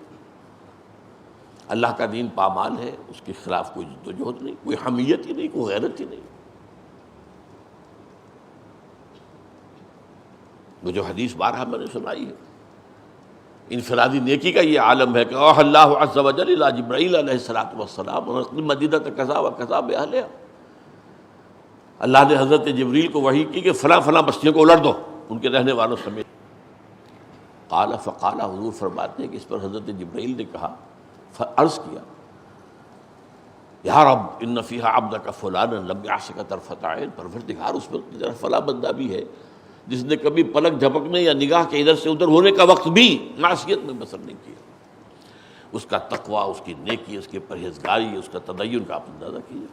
اللہ کا دین پامال ہے، اس کے خلاف کوئی جد و جہد نہیں، کوئی حمیت ہی نہیں، کوئی غیرت ہی نہیں۔ وہ جو حدیث بارہا میں نے سنائی ہے، انفرادی نیکی کا یہ عالم ہے کہ اوحى اللہ عز وجل الی جبرائیل علیہ الصلوۃ والسلام ونقل مدینہ کذا و کذا باہلھا، اللہ نے حضرت جبریل کو وحی کی کہ فلاں فلاں بستیوں کو الٹ دو ان کے رہنے والوں سمیت۔ قال فقال، حضور فرماتے ہیں کہ اس پر حضرت جبرائیل نے کہا، عرض کیا، یا رب ان فیہا عبدک فلانا لم یعصک طرفۃ عین، پروردگار اس وقت فلاں بندہ بھی ہے جس نے کبھی پلک جھپکنے یا نگاہ کے ادھر سے ادھر ہونے کا وقت بھی معصیت میں بسر نہیں کیا۔ اس کا تقویٰ، اس کی نیکی، اس کی پرہیزگاری، اس کا تدین کا آپ اندازہ کیجیے۔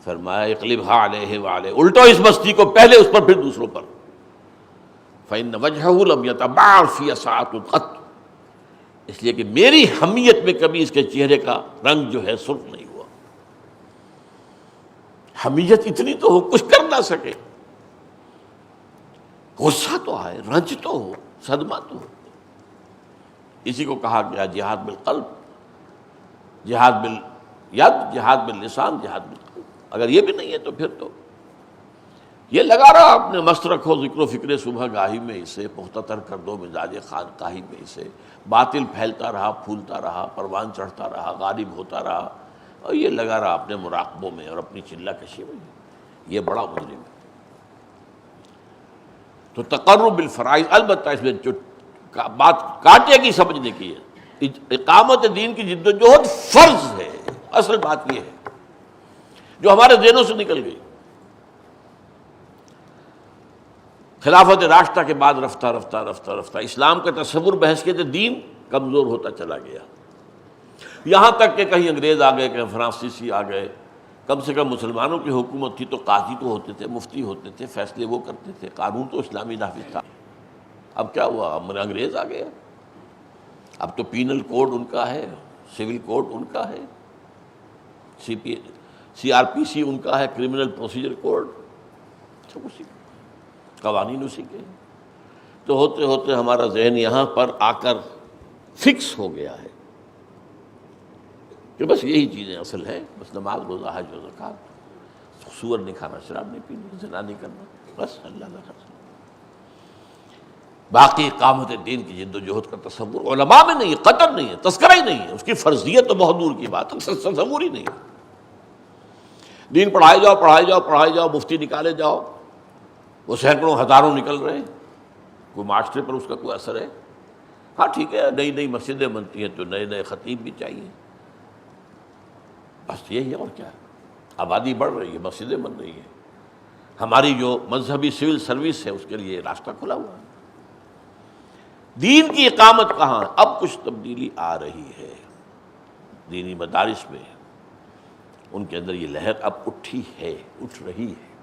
فرمایا اقلبھا علیہ وعلیہ، الٹو اس بستی کو، پہلے اس پر پھر دوسروں پر۔ فإن وجہہ لم یتبعر فی ساعۃ قط، اس لیے کہ میری حمیت میں کبھی اس کے چہرے کا رنگ جو ہے سرخ نہیں ہوا۔ حمیت اتنی تو ہو کچھ کر نہ سکے، غصہ تو آئے، رنج تو ہو، صدمہ تو ہو۔ اسی کو کہا گیا جہاد بالقلب، جہاد بالید، جہاد باللسان، جہاد بالقلب۔ اگر یہ بھی نہیں ہے تو پھر تو یہ لگا رہا اپنے مست رکھو ذکر و فکر صبح گاہی میں اسے، پختہ تر کر دو مزاج خانقاہی میں اسے، باطل پھیلتا رہا، پھولتا رہا، پروان چڑھتا رہا، غالب ہوتا رہا، اور یہ لگا رہا اپنے مراقبوں میں اور اپنی چلہ کشی میں۔ یہ بڑا مجرم ہے۔ تو تقرب بالفرائض، البتہ اس میں جو بات کاٹے کی سمجھنے کی ہے، اقامت دین کی جد و جہد فرض ہے۔ اصل بات یہ ہے جو ہمارے ذہنوں سے نکل گئی۔ خلافت راشدہ کے بعد رفتہ رفتہ رفتہ رفتہ اسلام کا تصور بحیثیت دین کمزور ہوتا چلا گیا، یہاں تک کہ کہیں انگریز آ گئے، کہیں فرانسیسی آ گئے۔ کم سے کم مسلمانوں کی حکومت تھی تو قاضی تو ہوتے تھے، مفتی ہوتے تھے، فیصلے وہ کرتے تھے، قانون تو اسلامی نافذ تھا۔ اب کیا ہوا؟ اب انگریز آ گیا، اب تو پینل کوڈ ان کا ہے، سول کوڈ ان کا ہے، CRPC ان کا ہے، کرمنل پروسیجر کوڈ، سب اسی قوانین اسی کے۔ تو ہوتے ہوتے ہمارا ذہن یہاں پر آ کر فکس ہو گیا ہے کہ بس یہی چیزیں اصل ہیں، بس نماز، روزہ، حج و زکوٰۃ، سور نہیں کھانا، شراب نہیں پینی، زنا نہیں کرنا، بس اللہ کا باقی اقامت دین کی جد و جہد کا تصور علماء میں نہیں ہے، قطر نہیں ہے، تذکرہ ہی نہیں ہے، اس کی فرضیت تو بہت دور کی بات ہے، تصور ہی نہیں ہے۔ دین پڑھائے جاؤ پڑھائے جاؤ پڑھائے جاؤ، مفتی نکالے جاؤ، وہ سینکڑوں ہزاروں نکل رہے ہیں، کوئی معاشرے پر اس کا کوئی اثر ہے؟ ہاں ٹھیک ہے، نئی نئی مسجدیں بنتی ہیں تو نئے نئے خطیب بھی چاہیے، بس یہی ہے، اور کیا ہے؟ آبادی بڑھ رہی ہے، مسجدیں بن رہی ہیں، ہماری جو مذہبی سول سروس ہے اس کے لیے راستہ کھلا ہوا ہے۔ دین کی اقامت کہاں؟ اب کچھ تبدیلی آ رہی ہے دینی مدارس میں، ان کے اندر یہ لہر اب اٹھی ہے، اٹھ رہی ہے۔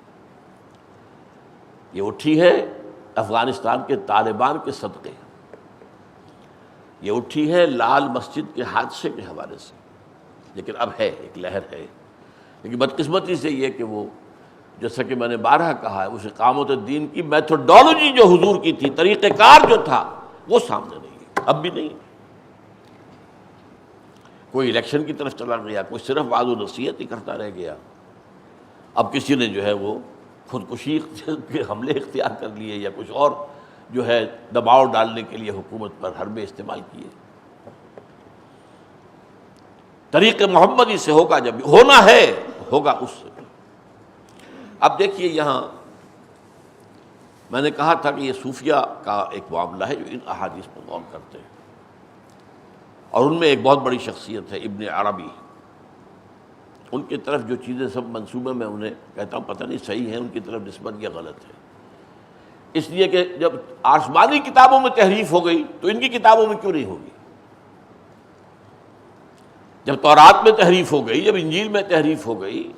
یہ اٹھی ہے افغانستان کے طالبان کے صدقے، یہ اٹھی ہے لال مسجد کے حادثے کے حوالے سے، لیکن اب ہے، ایک لہر ہے، لیکن بدقسمتی سے یہ کہ وہ، جیسا کہ میں نے بارہا کہا ہے، اس اقامت الدین کی میتھوڈالوجی جو حضور کی تھی، طریقہ کار جو تھا، وہ سامنے نہیں ہے، اب بھی نہیں۔ کوئی الیکشن کی طرف چلا گیا، کوئی صرف وعظ و نصیحت ہی کرتا رہ گیا، اب کسی نے جو ہے وہ خودکشی کے حملے اختیار کر لیے، یا کچھ اور جو ہے دباؤ ڈالنے کے لیے حکومت پر حربے استعمال کیے۔ طریق محمدی سے ہوگا، جب ہونا ہے ہوگا اس سے۔ اب دیکھیے یہاں میں نے کہا تھا کہ یہ صوفیہ کا ایک معاملہ ہے جو ان احادیث پر غور کرتے ہیں، اور ان میں ایک بہت بڑی شخصیت ہے ابن عربی۔ ان کی طرف جو چیزیں سب منصوبے میں انہیں کہتا ہوں پتہ نہیں صحیح ہے ان کی طرف نسبت یا غلط ہے، اس لیے کہ جب آسمانی کتابوں میں تحریف ہو گئی تو ان کی کتابوں میں کیوں نہیں ہوگی؟ جب تورات میں تحریف ہو گئی، جب انجیل میں تحریف ہو گئی،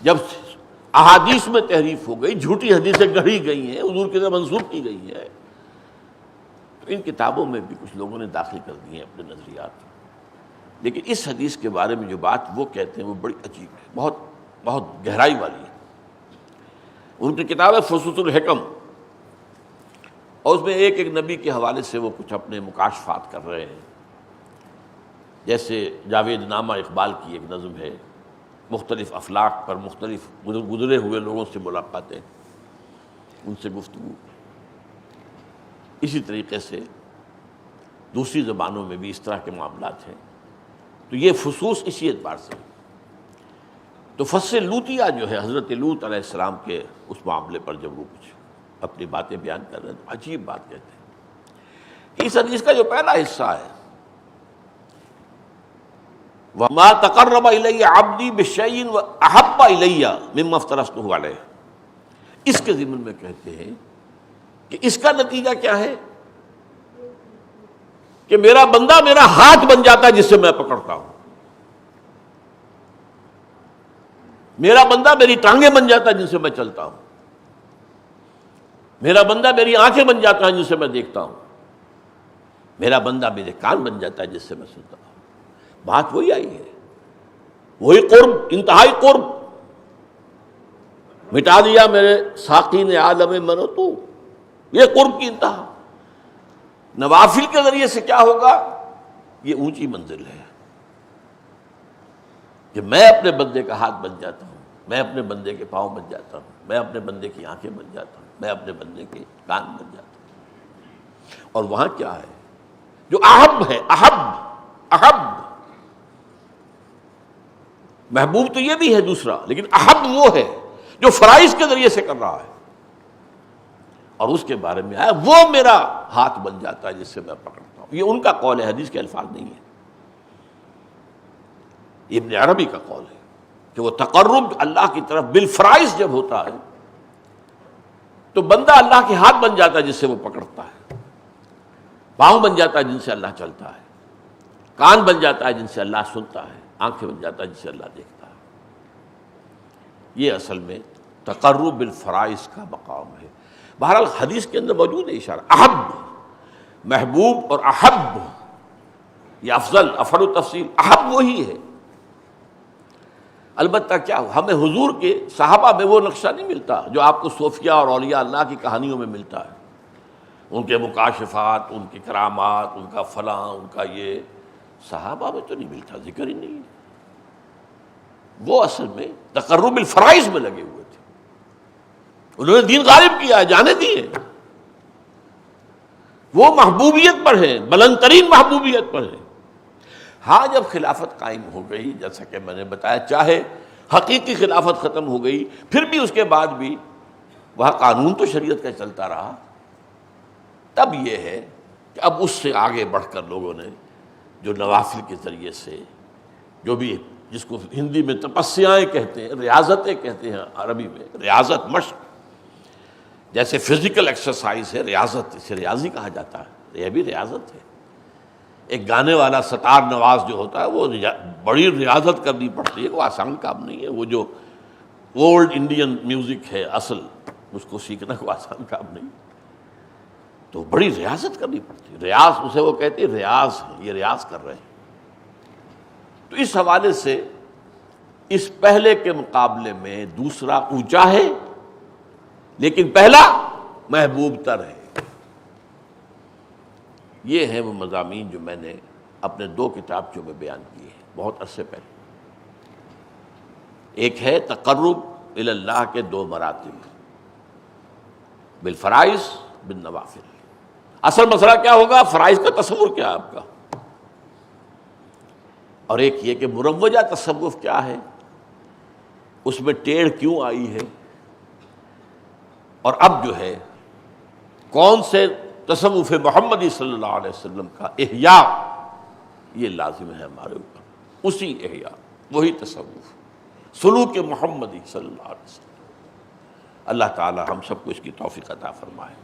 جب احادیث میں تحریف ہو گئی، جھوٹی حدیثیں گڑھی گئی ہیں، حضور کی طرف منسوب کی گئی ہے، تو ان کتابوں میں بھی کچھ لوگوں نے داخل کر دیے ہیں اپنے نظریات۔ لیکن اس حدیث کے بارے میں جو بات وہ کہتے ہیں وہ بڑی عجیب ہے، بہت بہت گہرائی والی ہے۔ ان کی کتاب ہے فصوص الحکم، اور اس میں ایک ایک نبی کے حوالے سے وہ کچھ اپنے مکاشفات کر رہے ہیں، جیسے جاوید نامہ اقبال کی ایک نظم ہے، مختلف افلاق پر مختلف گزرے ہوئے لوگوں سے ملاقاتیں، ان سے گفتگو۔ اسی طریقے سے دوسری زبانوں میں بھی اس طرح کے معاملات ہیں، تو یہ خصوص اسی اعتبار سے۔ تو فصل لوطیہ جو ہے، حضرت لوط علیہ السلام کے اس معاملے پر جب وہ کچھ اپنی باتیں بیان کر رہے ہیں تو عجیب بات کہتے ہیں۔ اس حدیث کا جو پہلا حصہ ہے، وَمَا تَقَرَّبَ إِلَيَّ عَبْدِي بِشَيْءٍ وَأَحَبَّ إِلَيَّ مِمَّا افْتَرَضْتُهُ عَلَيْهِ، اس کے ضمن میں کہتے ہیں کہ اس کا نتیجہ کیا ہے کہ میرا بندہ میرا ہاتھ بن جاتا ہے جس سے میں پکڑتا ہوں، میرا بندہ میری ٹانگیں بن جاتا ہے جن سے میں چلتا ہوں، میرا بندہ میری آنکھیں بن جاتا ہے جن سے میں دیکھتا ہوں، میرا بندہ میرے کان بن جاتا ہے جس سے میں سنتا ہوں۔ بات وہی آئی ہے، وہی قرب، انتہائی قرب، مٹا دیا میرے ساقی نے عالم من و تو، یہ قرب کی انتہا۔ نوافل کے ذریعے سے کیا ہوگا؟ یہ اونچی منزل ہے کہ میں اپنے بندے کا ہاتھ بن جاتا ہوں، میں اپنے بندے کے پاؤں بن جاتا ہوں، میں اپنے بندے کی آنکھیں بن جاتا ہوں، میں اپنے بندے کے کان بن جاتا ہوں۔ اور وہاں کیا ہے جو احب ہے، احب محبوب تو یہ بھی ہے دوسرا، لیکن احب وہ ہے جو فرائض کے ذریعے سے کر رہا ہے، اور اس کے بارے میں آیا وہ میرا ہاتھ بن جاتا ہے جس سے میں پکڑتا ہوں۔ یہ ان کا قول ہے، حدیث کے الفاظ نہیں ہے، ابن عربی کا قول ہے کہ وہ تقرب اللہ کی طرف بالفرائض جب ہوتا ہے تو بندہ اللہ کے ہاتھ بن جاتا ہے جس سے وہ پکڑتا ہے، پاؤں بن جاتا ہے جن سے اللہ چلتا ہے، کان بن جاتا ہے جن سے اللہ سنتا ہے، آنکھیں بن جاتا ہے جن سے اللہ دیکھتا ہے۔ یہ اصل میں تقرب بالفرائض کا مقام ہے۔ بہرحال حدیث کے اندر موجود ہے اشارہ، احب، محبوب اور احب، یہ افضل، افر و تفصیل، احب وہی ہے۔ البتہ کیا ہو، ہمیں حضور کے صحابہ میں وہ نقشہ نہیں ملتا جو آپ کو صوفیہ اور اولیاء اللہ کی کہانیوں میں ملتا ہے، ان کے مکاشفات، ان کی کرامات، ان کا فلاں، ان کا یہ، صحابہ میں تو نہیں ملتا، ذکر ہی نہیں ہے۔ وہ اصل میں تقرب الفرائض میں لگے ہوئے تھے، انہوں نے دین غالب کیا ہے، جانے دیے، وہ محبوبیت پر ہیں، بلند ترین محبوبیت پر ہیں۔ ہاں جب خلافت قائم ہو گئی، جیسا کہ میں نے بتایا، چاہے حقیقی خلافت ختم ہو گئی، پھر بھی اس کے بعد بھی وہاں قانون تو شریعت کا چلتا رہا، تب یہ ہے کہ اب اس سے آگے بڑھ کر لوگوں نے جو نوافل کے ذریعے سے، جو بھی جس کو ہندی میں تپسیائیں کہتے ہیں، ریاضتیں کہتے ہیں عربی میں، ریاضت مشق، جیسے فزیکل ایکسرسائز ہے ریاضت، اسے ریاضی کہا جاتا ہے، یہ بھی ریاضت ہے۔ ایک گانے والا ستار نواز جو ہوتا ہے وہ بڑی ریاضت کرنی پڑتی ہے، وہ آسان کام نہیں ہے۔ وہ جو اولڈ انڈین میوزک ہے اصل، اس کو سیکھنا کوئی آسان کام نہیں، تو بڑی ریاضت کرنی پڑتی ہے۔ ریاض اسے وہ کہتے ہیں، ریاض ہے، یہ ریاض کر رہے ہیں۔ تو اس حوالے سے اس پہلے کے مقابلے میں دوسرا اونچا ہے، لیکن پہلا محبوب تر ہے۔ یہ ہیں وہ مضامین جو میں نے اپنے 2 کتابچوں میں بیان کیے ہیں بہت عرصے پہلے۔ ایک ہے تقرب الی اللہ کے 2 مراتب، بالفرائض بالنوافل۔ اصل مسئلہ کیا ہوگا؟ فرائض کا تصور کیا ہے آپ کا، اور ایک یہ کہ مروجہ تصوف کیا ہے، اس میں ٹیڑھ کیوں آئی ہے، اور اب جو ہے کون سے تصوف محمدی صلی اللہ علیہ وسلم کا احیاء یہ لازم ہے ہمارے اوپر، اسی احیاء، وہی تصوف، سلوک محمدی صلی اللہ علیہ وسلم۔ اللہ تعالی ہم سب کو اس کی توفیق عطا فرمائے۔